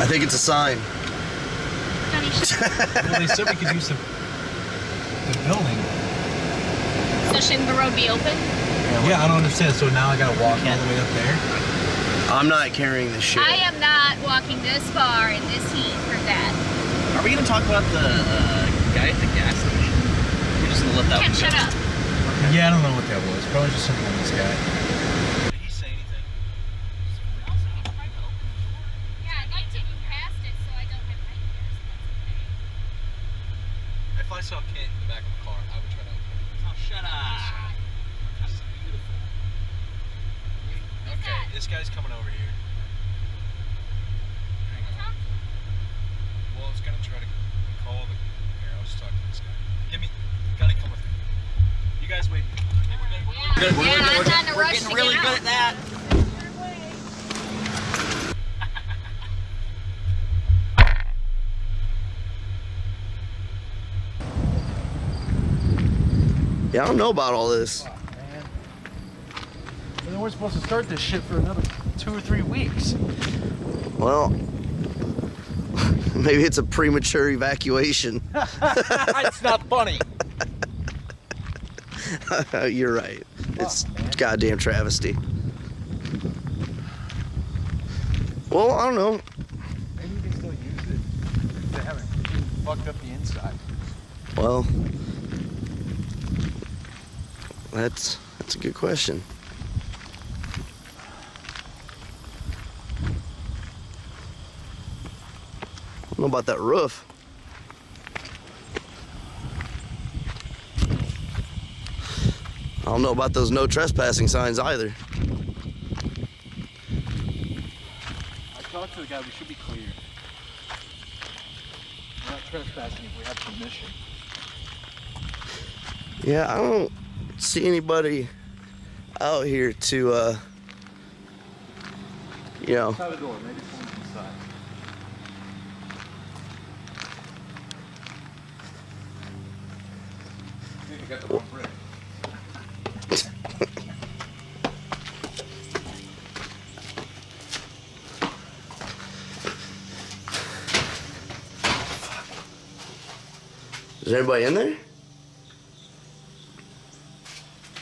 think it's a sign. Well, they said we could use the building. So shouldn't the road be open? Yeah, I don't understand. So now I gotta walk all the way up there? I'm not carrying this shit. I am not walking this far in this heat for that. Are we gonna talk about the guy at the gas station? We're just gonna let that Kim, one go. shut up. Yeah, I don't know what that was. Probably just something on this guy. Did he say anything? Yeah, I'd like to move past it so I don't have nightmares. If I saw Kent in the back of the car, I would try to open it. Oh, shut up. This is beautiful. Okay, this guy's coming over here. Hang on. Well, I was gonna try to call the... Here, I'll just talk to this guy. Gotta come with me. You guys wait. Yeah, I'm not in a rush to get Really good out. at that. Yeah, I don't know about all this. Oh, man. And then we're supposed to start this shit for another 2 or 3 weeks. Well, maybe it's a premature evacuation. It's not funny. You're right. It's Fuck, man. goddamn travesty. Well, I don't know. Maybe we can still use it. They haven't fucked up the inside. Well, that's a good question. I don't know about that roof. I don't know about those no trespassing signs either. I talked to the guy, we should be clear. We're not trespassing if we have permission. Yeah, I don't see anybody out here to, you know. Outside the door, maybe someone's inside. I think I got the wrong brick. Is anybody in there?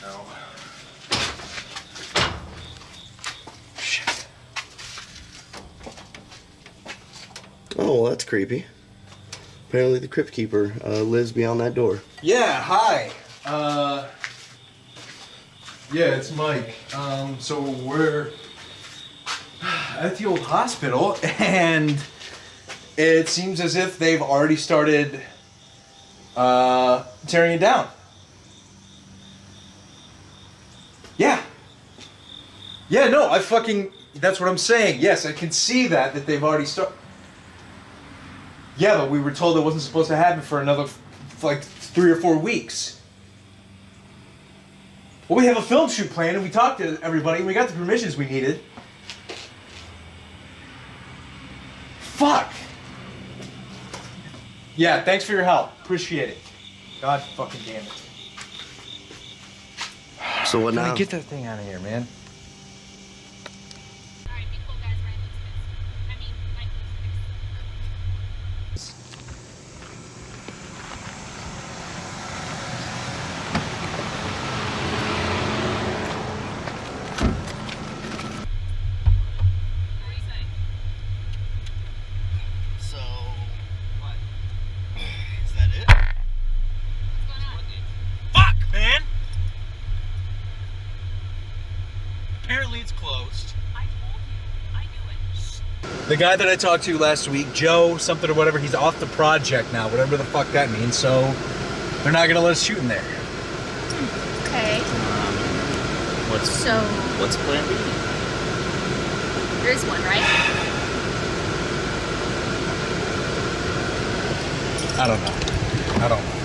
No. Shit. Oh, well, that's creepy. Apparently the crypt keeper lives beyond that door. Yeah, hi. Yeah, it's Mike. So we're at the old hospital, and it seems as if they've already started tearing it down. Yeah. Yeah, no, that's what I'm saying. Yes, I can see that they've already started. Yeah, but we were told it wasn't supposed to happen for another, like, 3 or 4 weeks. Well, we have a film shoot planned, and we talked to everybody, and we got the permissions we needed. Fuck! Yeah, thanks for your help. Appreciate it. God fucking damn it. So what now? Get that thing out of here, man. Alright, be cool, guys. Ryan looks pissed. I mean, Mike looks pissed. What do you say? So, what? Is that it? What's going on? Fuck, man! Apparently it's closed. I told you. I knew it. The guy that I talked to last week, Joe something or whatever, he's off the project now, whatever the fuck that means, so they're not gonna let us shoot in there. Okay. What's plan B? There is one, right? I don't know.